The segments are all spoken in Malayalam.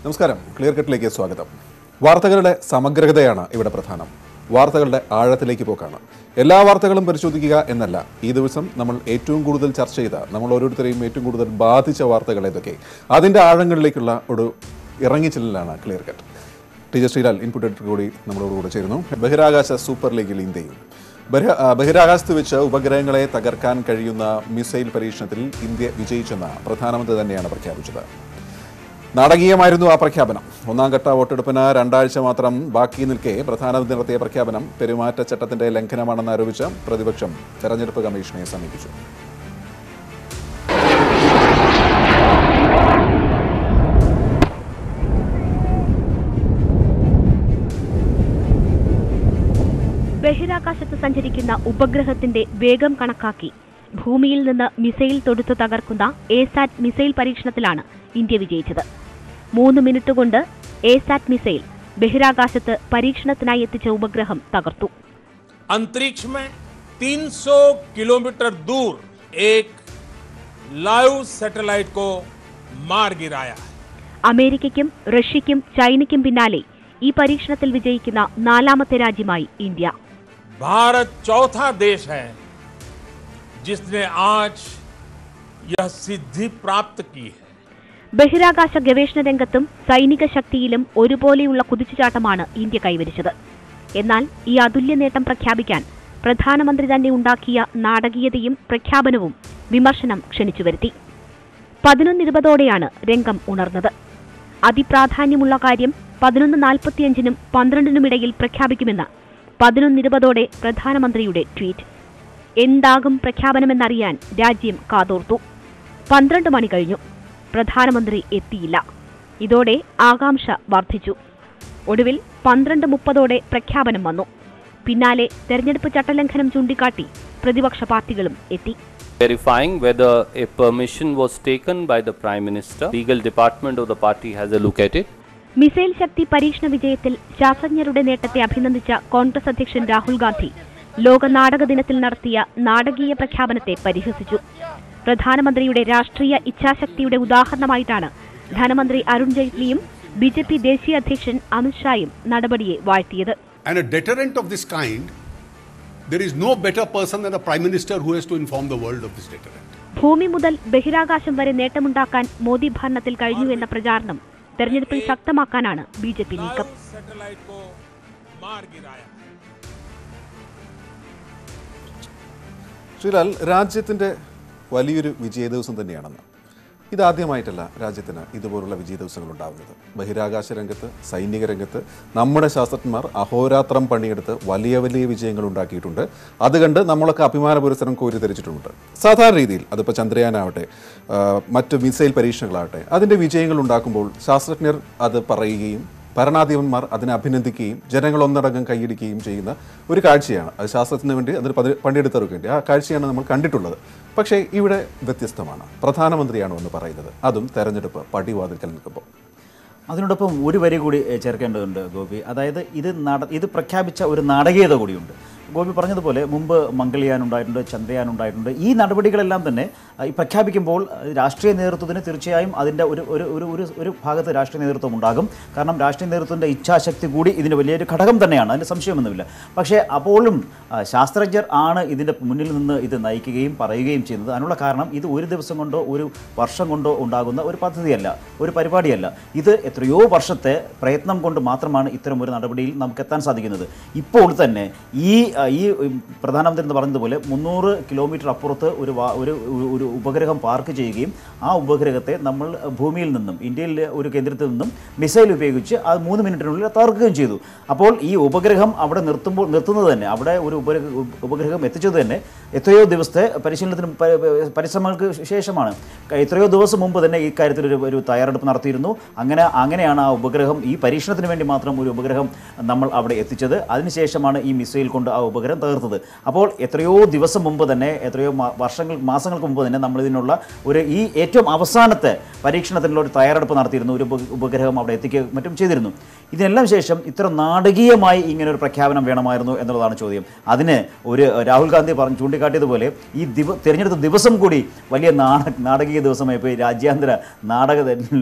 നമസ്കാരം, ക്ലിയർ കട്ടിലേക്ക് സ്വാഗതം. വാർത്തകളുടെ സമഗ്രതയാണ് ഇവിടെ പ്രധാനം. വാർത്തകളുടെ ആഴത്തിലേക്ക് പോക്കാണ്. എല്ലാ വാർത്തകളും പരിശോധിക്കുക എന്നല്ല. ഈ ദിവസം നമ്മൾ ഏറ്റവും കൂടുതൽ ചർച്ച ചെയ്ത, നമ്മൾ ഓരോരുത്തരെയും ഏറ്റവും കൂടുതൽ ബാധിച്ച വാർത്തകൾ ഏതൊക്കെ, അതിൻ്റെ ആഴങ്ങളിലേക്കുള്ള ഒരു ഇറങ്ങിച്ചെല്ലലാണ് clear cut. T J Sreelal input editor കൂടി നമ്മളോടുകൂടെ ചേരുന്നു. ബഹിരാകാശ സൂപ്പർ ലീഗിൽ ഇന്ത്യയും ബഹിരാകാശത്ത് വെച്ച് ഉപഗ്രഹങ്ങളെ തകർക്കാൻ കഴിയുന്ന മിസൈൽ പരീക്ഷണത്തിൽ ഇന്ത്യ വിജയിച്ചെന്ന് പ്രധാനമന്ത്രി തന്നെയാണ് പ്രഖ്യാപിച്ചത്. നാടകീയമായിരുന്നു ആ പ്രഖ്യാപനം. ഒന്നാം ഘട്ട വോട്ടെടുപ്പിന് 2 ആഴ്ച മാത്രം ബാക്കി നിൽക്കെ പ്രധാനമന്ത്രി നടത്തിയ പ്രഖ്യാപനം പെരുമാറ്റച്ചട്ടത്തിന്റെ ലംഘനമാണെന്ന് ആരോപിച്ച് പ്രതിപക്ഷം തെരഞ്ഞെടുപ്പ് കമ്മീഷനെ സമീപിച്ചു. ബഹിരാകാശത്ത് സഞ്ചരിക്കുന്ന ഉപഗ്രഹത്തിന്റെ വേഗം കണക്കാക്കി ഭൂമിയിൽ നിന്ന് മിസൈൽ തൊടുത്തു തകർക്കുന്ന എസാറ്റ് മിസൈൽ പരീക്ഷണത്തിലാണ് ഇന്ത്യ വിജയിച്ചത്. 3 മിനിറ്റ് കൊണ്ട് എസാറ്റ് മിസൈൽ ബഹിരാകാശത്ത് പരീക്ഷണത്തിനായി എത്തിച്ച ഉപഗ്രഹം തകർത്തു. अंतरिक्ष में 300 किलोमीटर दूर एक लाइव सैटेलाइट को मार गिराया है. അമേരിക്കയ്ക്കും റഷ്യയ്ക്കും ചൈനയ്ക്കും പിന്നാലെ ഈ പരീക്ഷണത്തിൽ വിജയിക്കുന്ന 4ാമത്തെ രാജ്യമായി ഇന്ത്യ. भारत चौथा देश है जिसने आज यह सिद्धि प्राप्त की है. ബഹിരാകാശ ഗവേഷണ രംഗത്തും സൈനിക ശക്തിയിലും ഒരുപോലെയുള്ള കുതിച്ചുചാട്ടമാണ് ഇന്ത്യ കൈവരിച്ചത്. എന്നാൽ ഈ അതുല്യ നേട്ടം പ്രഖ്യാപിക്കാൻ പ്രധാനമന്ത്രി തന്നെ ഉണ്ടാക്കിയ നാടകീയതയും പ്രഖ്യാപനവും വിമർശനം ക്ഷണിച്ചുവരുത്തി. 11:20 രംഗം ഉണർന്നത്. അതിപ്രാധാന്യമുള്ള കാര്യം 11:45 12 പ്രഖ്യാപിക്കുമെന്ന് 11:20 പ്രധാനമന്ത്രിയുടെ ട്വീറ്റ്. എന്താകും പ്രഖ്യാപനമെന്നറിയാൻ രാജ്യം കാതോർത്തു. 12 മണി കഴിഞ്ഞു. പ്രധാനമന്ത്രി എത്തിയില്ല. ഇതോടെ ആകാംക്ഷ വർദ്ധിച്ചു. ഒടുവിൽ 12:30 പ്രഖ്യാപനം വന്നു. പിന്നാലെ തെരഞ്ഞെടുപ്പ് ചട്ടലംഘനം ചൂണ്ടിക്കാട്ടി പ്രതിപക്ഷ പാർട്ടികളും എത്തി. Verifying whether a permission was taken by the Prime Minister, legal department of the party has a look at it. Missile Shakti പരീക്ഷണ വിജയത്തിൽ ശാസ്ത്രജ്ഞരുടെ നേട്ടത്തെ അഭിനന്ദിച്ച കോൺഗ്രസ് അധ്യക്ഷൻ രാഹുൽ ഗാന്ധി ലോക നാടക ദിനത്തിൽ നടത്തിയ നാടകീയ പ്രഖ്യാപനത്തെ പരിഹസിച്ചു. പ്രധാനമന്ത്രിയുടെ രാഷ്ട്രീയ ഇച്ഛാശക്തിയുടെ ഉദാഹരണമായിട്ടാണ് ധനമന്ത്രി അരുൺ ജെയ്റ്റ്ലിയും BJP ദേശീയ അധ്യക്ഷൻ അമിത് ഷായും നടപടിയെ വാഴ്ത്തിയത്. And a deterrent of this kind, there is no better person than a Prime Minister who has to inform the world of this deterrent. ഭൂമി മുതൽ ബഹിരാകാശം വരെ നേട്ടമുണ്ടാക്കാൻ മോദി ഭരണത്തിൽ കഴിഞ്ഞു എന്ന പ്രചാരണം തെരഞ്ഞെടുപ്പിൽ ശക്തമാക്കാനാണ് BJP നീക്കം. ശ്രീലാൽ, രാജ്യത്തിൻ്റെ വലിയൊരു വിജയ ദിവസം തന്നെയാണെന്ന്. ഇതാദ്യമായിട്ടല്ല രാജ്യത്തിന് ഇതുപോലുള്ള വിജയ ദിവസങ്ങൾ ഉണ്ടാകുന്നത്. ബഹിരാകാശ രംഗത്ത്, സൈനിക രംഗത്ത് നമ്മുടെ ശാസ്ത്രജ്ഞന്മാർ അഹോരാത്രം പണിയെടുത്ത് വലിയ വലിയ വിജയങ്ങൾ ഉണ്ടാക്കിയിട്ടുണ്ട്. അത് കണ്ട് നമ്മളൊക്കെ അഭിമാന പുരസ്സരം കോരിത്തരിച്ചിട്ടുമുണ്ട്. സാധാരണ രീതിയിൽ അതിപ്പോൾ ചന്ദ്രയാനാവട്ടെ, മറ്റ് മിസൈൽ പരീക്ഷണങ്ങളാവട്ടെ, അതിൻ്റെ വിജയങ്ങൾ ഉണ്ടാക്കുമ്പോൾ ശാസ്ത്രജ്ഞർ അത് പറയുകയും ഭരണാധിപന്മാർ അതിനെ അഭിനന്ദിക്കുകയും ജനങ്ങൾ ഒന്നടങ്കം കൈയടിക്കുകയും ചെയ്യുന്ന ഒരു കാഴ്ചയാണ്. അത് ശാസ്ത്രത്തിന് വേണ്ടി അതിന് പണിയെടുത്തവർക്ക് വേണ്ടി ആ കാഴ്ചയാണ് നമ്മൾ കണ്ടിട്ടുള്ളത്. പക്ഷേ ഇവിടെ വ്യത്യസ്തമാണ്. പ്രധാനമന്ത്രിയാണ് എന്ന് പറയുന്നത്, അതും തെരഞ്ഞെടുപ്പ് പടിവാതിൽക്കൽ നിൽക്കുമ്പോൾ. അതിനോടൊപ്പം ഒരു വരി കൂടി ചേർക്കേണ്ടതുണ്ട് ഗോപി. അതായത് ഇത് പ്രഖ്യാപിച്ച ഒരു നാടകീയത കൂടിയുണ്ട്. ഗോപി പറഞ്ഞതുപോലെ മുമ്പ് മംഗൾയാൻ ഉണ്ടായിട്ടുണ്ട്, ചന്ദ്രയാൻ ഉണ്ടായിട്ടുണ്ട്. ഈ നടപടികളെല്ലാം തന്നെ ഈ പ്രഖ്യാപിക്കുമ്പോൾ രാഷ്ട്രീയ നേതൃത്വത്തിന് തീർച്ചയായും അതിൻ്റെ ഒരു ഭാഗത്ത് രാഷ്ട്രീയ നേതൃത്വം ഉണ്ടാകും. കാരണം രാഷ്ട്രീയ നേതൃത്വത്തിൻ്റെ ഇച്ഛാശക്തി കൂടി ഇതിന് വലിയൊരു ഘടകം തന്നെയാണ്, അതിന് സംശയമൊന്നുമില്ല. പക്ഷേ അപ്പോഴും ശാസ്ത്രജ്ഞർ ആണ് ഇതിൻ്റെ മുന്നിൽ നിന്ന് ഇത് നയിക്കുകയും പറയുകയും ചെയ്യുന്നത്. അതിനുള്ള കാരണം ഇത് ഒരു ദിവസം കൊണ്ടോ ഒരു വർഷം കൊണ്ടോ ഉണ്ടാകുന്ന ഒരു പദ്ധതിയല്ല, ഒരു പരിപാടിയല്ല. ഇത് എത്രയോ വർഷത്തെ പ്രയത്നം കൊണ്ട് മാത്രമാണ് ഇത്തരം ഒരു നടപടിയിൽ നമുക്ക് എത്താൻ സാധിക്കുന്നത്. ഇപ്പോൾ തന്നെ ഈ പ്രധാനമന്ത്രി എന്ന് പറഞ്ഞതുപോലെ 300 കിലോമീറ്റർ അപ്പുറത്ത് ഒരു ഉപഗ്രഹം പാർക്ക് ചെയ്യുകയും ആ ഉപഗ്രഹത്തെ നമ്മൾ ഭൂമിയിൽ നിന്നും ഇന്ത്യയിലെ ഒരു കേന്ദ്രത്തിൽ നിന്നും മിസൈൽ ഉപയോഗിച്ച് അത് 3 മിനിറ്റിനുള്ളിൽ തകർക്കുകയും ചെയ്തു. അപ്പോൾ ഈ ഉപഗ്രഹം അവിടെ നിർത്തുന്നത് തന്നെ, അവിടെ ഒരു ഉപഗ്രഹം എത്തിച്ചത് തന്നെ എത്രയോ ദിവസത്തെ പരിശ്രമങ്ങൾക്ക് ശേഷമാണ്. എത്രയോ ദിവസം മുമ്പ് തന്നെ ഈ കാര്യത്തിൽ ഒരു തയ്യാറെടുപ്പ് നടത്തിയിരുന്നു. അങ്ങനെയാണ് ആ ഉപഗ്രഹം, ഈ പരീക്ഷണത്തിന് വേണ്ടി മാത്രം ഒരു ഉപഗ്രഹം നമ്മൾ അവിടെ എത്തിച്ചത്. അതിനുശേഷമാണ് ഈ മിസൈൽ കൊണ്ട് ആ ഉപഗ്രഹം തകർത്തത്. അപ്പോൾ എത്രയോ ദിവസം മുമ്പ് തന്നെ, എത്രയോ മാസങ്ങൾക്ക് മുമ്പ് തന്നെ നമ്മളിതിനുള്ള ഈ ഏറ്റവും അവസാനത്തെ പരീക്ഷണത്തിനുള്ള ഒരു തയ്യാറെടുപ്പ് നടത്തിയിരുന്നു. ഒരു ഉപഗ്രഹം അവിടെ എത്തിക്കുകയും മറ്റും ചെയ്തിരുന്നു. ഇതിനെല്ലാം ശേഷം ഇത്ര നാടകീയമായി ഇങ്ങനെ ഒരു പ്രഖ്യാപനം വേണമായിരുന്നു എന്നുള്ളതാണ് ചോദ്യം. അതിന് രാഹുൽ ഗാന്ധി ചൂണ്ടിക്കാട്ടിയതുപോലെ ഈ തിരഞ്ഞെടുത്ത ദിവസം കൂടി വലിയ നാടകീയ ദിവസമായി പോയി. രാജ്യാന്തര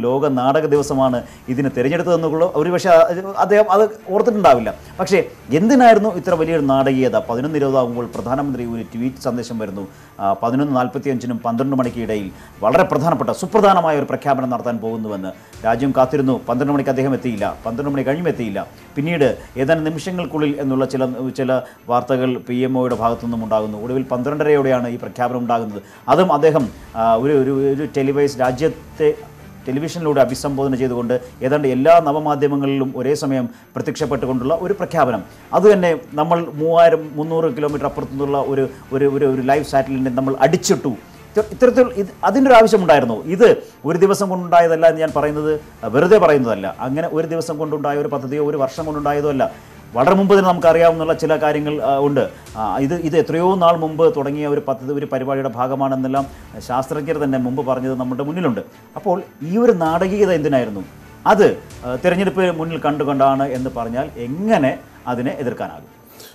ലോക നാടക ദിവസമാണ് ഇതിന് തിരഞ്ഞെടുത്തതെന്നുള്ള ഒരു പക്ഷേ അദ്ദേഹം അത് ഓർത്തിട്ടുണ്ടാവില്ല. പക്ഷേ എന്തിനായിരുന്നു ഇത്ര വലിയൊരു നാടകീയത? 11:20 പ്രധാനമന്ത്രി ഒരു ട്വീറ്റ് സന്ദേശം വരുന്നു. 11:45 12 മണിക്ക് ഇടയിൽ വളരെ പ്രധാനപ്പെട്ട സുപ്രധാനമായ ഒരു പ്രഖ്യാപനം നടത്താൻ പോകുന്നുവെന്ന് രാജ്യം കാത്തിരുന്നു. 12 മണിക്ക് അദ്ദേഹം എത്തിയില്ല, 12 മണി കഴിഞ്ഞും എത്തിയില്ല. പിന്നീട് ഏതാനും നിമിഷങ്ങൾക്കുള്ളിൽ എന്നുള്ള ചില വാർത്തകൾ PMOയുടെ ഭാഗത്തുനിന്നും ഉണ്ടാകുന്നു. ഒടുവിൽ 12:30യോടെയാണ് ഈ പ്രഖ്യാപനം ഉണ്ടാകുന്നത്. അതും അദ്ദേഹം ഒരു രാജ്യത്തെ ടെലിവിഷനിലൂടെ അഭിസംബോധന ചെയ്തുകൊണ്ട് ഏതാണ്ട് എല്ലാ നവമാധ്യമങ്ങളിലും ഒരേ സമയം പ്രത്യക്ഷപ്പെട്ടുകൊണ്ടുള്ള ഒരു പ്രഖ്യാപനം. അതുതന്നെ നമ്മൾ 300 കിലോമീറ്റർ അപ്പുറത്തുനിന്നുള്ള ഒരു ലൈവ് സാറ്റലൈറ്റിനെ നമ്മൾ അടിച്ചിട്ടു. ഇത്തരത്തിൽ അതിൻ്റെ ഒരു ആവശ്യമുണ്ടായിരുന്നു. ഇത് ഒരു ദിവസം കൊണ്ടുണ്ടായതല്ല എന്ന് ഞാൻ പറയുന്നത് വെറുതെ പറയുന്നതല്ല. അങ്ങനെ ഒരു ദിവസം കൊണ്ടുണ്ടായ ഒരു പദ്ധതിയോ ഒരു വർഷം കൊണ്ടുണ്ടായതോ അല്ല. വളരെ മുമ്പ് തന്നെ നമുക്കറിയാവുന്ന ചില കാര്യങ്ങൾ ഉണ്ട്. ഇത് എത്രയോ നാൾ മുമ്പ് തുടങ്ങിയ ഒരു പദ്ധതി, ഒരു പരിപാടിയുടെ ഭാഗമാണെന്നെല്ലാം ശാസ്ത്രജ്ഞർ തന്നെ മുമ്പ് പറഞ്ഞത് നമ്മുടെ മുന്നിലുണ്ട്. അപ്പോൾ ഈ ഒരു നാടകീയത എന്തിനായിരുന്നു? അത് തിരഞ്ഞെടുപ്പ് മുന്നിൽ കണ്ടുകൊണ്ടാണ് എന്ന് പറഞ്ഞാൽ എങ്ങനെ അതിനെ എതിർക്കാനാകും?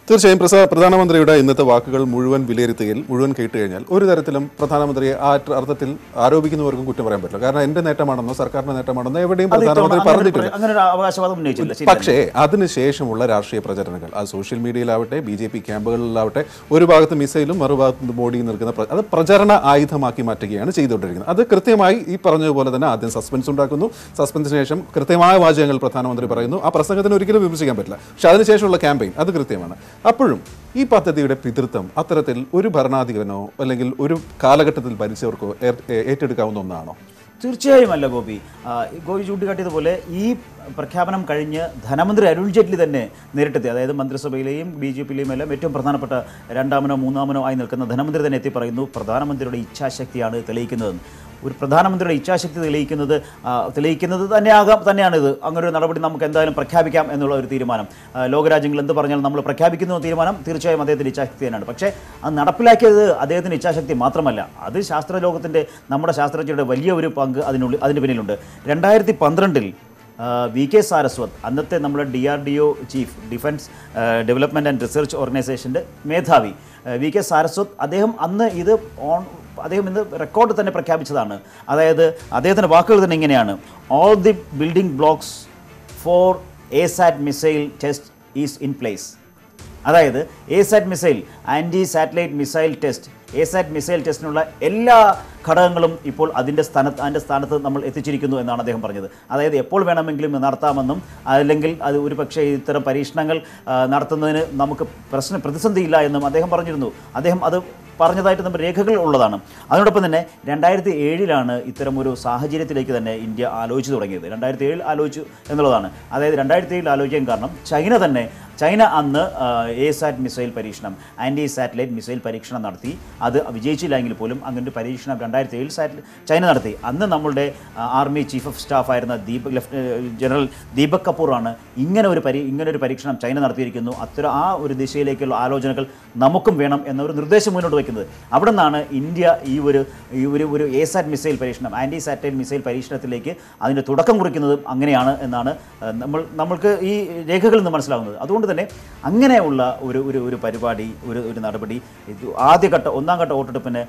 തീർച്ചയായും പ്രധാനമന്ത്രിയുടെ ഇന്നത്തെ വാക്കുകൾ മുഴുവൻ വിലയിരുത്തുകയിൽ മുഴുവൻ കേട്ടുകഴിഞ്ഞാൽ ഒരു തരത്തിലും പ്രധാനമന്ത്രിയെ ആ അർത്ഥത്തിൽ ആരോപിക്കുന്നവർക്കും കുറ്റം പറയാൻ പറ്റില്ല. കാരണം എന്റെ നേട്ടമാണെന്നോ സർക്കാരിന്റെ നേട്ടമാണെന്നോ എവിടെയും പ്രധാനമന്ത്രി പറഞ്ഞിട്ടില്ല. പക്ഷേ അതിനുശേഷമുള്ള രാഷ്ട്രീയ പ്രചരണങ്ങൾ, അത് സോഷ്യൽ മീഡിയയിലാവട്ടെ, BJP ക്യാമ്പുകളിലാവട്ടെ, ഒരു ഭാഗത്ത് മിസൈലും മറുഭാഗത്ത് ബോഡിയും നിൽക്കുന്ന അത് പ്രചരണ ആയുധമാക്കി മാറ്റുകയാണ് ചെയ്തുകൊണ്ടിരിക്കുന്നത്. അത് കൃത്യമായി ഈ പറഞ്ഞതുപോലെ തന്നെ ആദ്യം സസ്പെൻസ് ഉണ്ടാക്കുന്നു. സസ്പെൻസിന് ശേഷം കൃത്യമായ വാചകങ്ങൾ പ്രധാനമന്ത്രി പറയുന്നു. ആ പ്രസംഗത്തിന് ഒരിക്കലും വിമർശിക്കാൻ പറ്റില്ല. പക്ഷെ അതിനുശേഷമുള്ള ക്യാമ്പയിൻ അത് കൃത്യമാണ്. അപ്പോഴും ഈ പദ്ധതിയുടെ പിതൃത്വം അത്തരത്തിൽ ഒരു ഭരണാധികാരനോ അല്ലെങ്കിൽ ഒരു കാലഘട്ടത്തിൽ ഭരിച്ചവർക്കോ ഏറ്റെടുക്കാവുന്ന ഒന്നാണോ? തീർച്ചയായും അല്ല ഗോപി. ചൂണ്ടിക്കാട്ടിയതുപോലെ ഈ പ്രഖ്യാപനം കഴിഞ്ഞ് ധനമന്ത്രി അരുൺ ജെയ്റ്റ്ലി തന്നെ നേരിട്ടെത്തി. അതായത് മന്ത്രിസഭയിലെയും BJPയിലെയും എല്ലാം ഏറ്റവും പ്രധാനപ്പെട്ട രണ്ടാമനോ മൂന്നാമനോ ആയി നിൽക്കുന്ന ധനമന്ത്രി തന്നെ എത്തി പറയുന്നു പ്രധാനമന്ത്രിയുടെ ഇച്ഛാശക്തിയാണ് തെളിയിക്കുന്നതെന്ന്. ഒരു പ്രധാനമന്ത്രിയുടെ ഇച്ഛാശക്തി തെളിയിക്കുന്നത് തന്നെയാണിത്. അങ്ങനെ ഒരു നടപടി നമുക്ക് എന്തായാലും പ്രഖ്യാപിക്കാം എന്നുള്ള ഒരു തീരുമാനം. ലോകരാജ്യങ്ങൾ എന്ത് പറഞ്ഞാലും നമ്മൾ പ്രഖ്യാപിക്കുന്ന തീരുമാനം തീർച്ചയായും അദ്ദേഹത്തിൻ്റെ ഇച്ഛാശക്തി തന്നെയാണ്. പക്ഷേ അത് നടപ്പിലാക്കിയത് അദ്ദേഹത്തിൻ്റെ ഇച്ഛാശക്തി മാത്രമല്ല, അത് ശാസ്ത്രലോകത്തിൻ്റെ നമ്മുടെ ശാസ്ത്രജ്ഞരുടെ വലിയ ഒരു പങ്ക് അതിന് പിന്നിലുണ്ട്. 2012 VK സാരസ്വത്, അന്നത്തെ നമ്മുടെ DRDO chief, defence development and research ഓർഗനൈസേഷൻ്റെ മേധാവി VK സാരസ്വത്, അദ്ദേഹം ഇന്ന് റെക്കോർഡ് തന്നെ പ്രഖ്യാപിച്ചതാണ്. അതായത് അദ്ദേഹത്തിൻ്റെ വാക്കുകൾ തന്നെ ഇങ്ങനെയാണ്: all the building blocks for ASAT missile test is in place. അതായത് ASAT missile, anti satellite missile test, ASAT missile ടെസ്റ്റിനുള്ള എല്ലാ ഘടകങ്ങളും ഇപ്പോൾ അതിൻ്റെ സ്ഥാനത്ത് നമ്മൾ എത്തിച്ചിരിക്കുന്നു എന്നാണ് അദ്ദേഹം പറഞ്ഞത്. അതായത് എപ്പോൾ വേണമെങ്കിലും നടത്താമെന്നും അല്ലെങ്കിൽ അത് ഒരു പക്ഷേ ഇത്തരം പരീക്ഷണങ്ങൾ നടത്തുന്നതിന് നമുക്ക് പ്രതിസന്ധിയില്ല എന്നും അദ്ദേഹം പറഞ്ഞിരുന്നു. അദ്ദേഹം അത് പറഞ്ഞതായിട്ട് നമ്മുടെ രേഖകൾ ഉള്ളതാണ്. അതിനോടൊപ്പം തന്നെ 2007 ഇത്തരം ഒരു സാഹചര്യത്തിലേക്ക് തന്നെ ഇന്ത്യ ആലോചിച്ച് തുടങ്ങിയത്. 2007 ആലോചിച്ചു എന്നുള്ളതാണ്. അതായത് 2007 ആലോചിക്കാൻ കാരണം ചൈന അന്ന് ASAT മിസൈൽ പരീക്ഷണം, ആൻറ്റി സാറ്റലൈറ്റ് മിസൈൽ പരീക്ഷണം നടത്തി. അത് വിജയിച്ചില്ലെങ്കിൽ പോലും അങ്ങനെ ഒരു പരീക്ഷണം 2007 ചൈന നടത്തി. അന്ന് നമ്മളുടെ ആർമി ചീഫ് ഓഫ് സ്റ്റാഫ് ആയിരുന്ന ജനറൽ ദീപക് കപൂറാണ് ഇങ്ങനെ ഒരു പരീക്ഷണം ചൈന നടത്തിയിരിക്കുന്നു, ആ ഒരു ദിശയിലേക്കുള്ള ആലോചനകൾ നമുക്കും വേണം എന്നൊരു നിർദ്ദേശം മുന്നോട്ട് വയ്ക്കുന്നത്. അവിടെ നിന്നാണ് ഇന്ത്യ ഈ ഒരു ASAT മിസൈൽ പരീക്ഷണം, ആൻറ്റി സാറ്റലൈറ്റ് മിസൈൽ പരീക്ഷണത്തിലേക്ക് അതിൻ്റെ തുടക്കം കുറിക്കുന്നതും അങ്ങനെയാണ് എന്നാണ് നമ്മൾക്ക് ഈ രേഖകളിൽ നിന്ന് മനസ്സിലാകുന്നത്. അതുകൊണ്ട് തന്നെ അങ്ങനെയുള്ള ഒരു പരിപാടി, ഒരു നടപടി ഒന്നാം ഘട്ട വോട്ടെടുപ്പിന്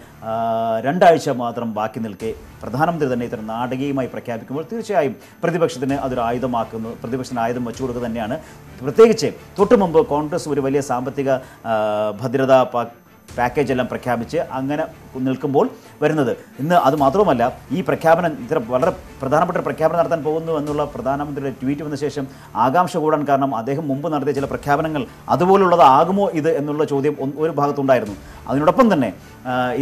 2 ആഴ്ച മാത്രം ബാക്കി നിൽക്കെ പ്രധാനമന്ത്രി തന്നെ ഇത്തരം നാടകീയമായി പ്രഖ്യാപിക്കുമ്പോൾ തീർച്ചയായും പ്രതിപക്ഷത്തിന് അതൊരു ആയുധമാക്കുന്നു, പ്രതിപക്ഷത്തിന് ആയുധം വെച്ചു കൊടുക്കുക തന്നെയാണ്. പ്രത്യേകിച്ച് തൊട്ടു മുമ്പ് കോൺഗ്രസ് ഒരു വലിയ സാമ്പത്തിക ഭദ്രതാ പാക്കേജ് എല്ലാം പ്രഖ്യാപിച്ച് അങ്ങനെ നിൽക്കുമ്പോൾ വരുന്നത് ഇന്ന്. അത് മാത്രവുമല്ല, ഈ പ്രഖ്യാപനം ഇത്ര വളരെ പ്രധാനപ്പെട്ട പ്രഖ്യാപനം നടത്താൻ പോകുന്നു എന്നുള്ള പ്രധാനമന്ത്രിയുടെ ട്വീറ്റ് വന്ന ശേഷം ആകാംക്ഷ കൂടാൻ കാരണം അദ്ദേഹം മുമ്പ് നടത്തിയ ചില പ്രഖ്യാപനങ്ങൾ അതുപോലുള്ളതാകുമോ ഇത് എന്നുള്ള ചോദ്യം ഒരു ഭാഗത്തുണ്ടായിരുന്നു. അതിനോടൊപ്പം തന്നെ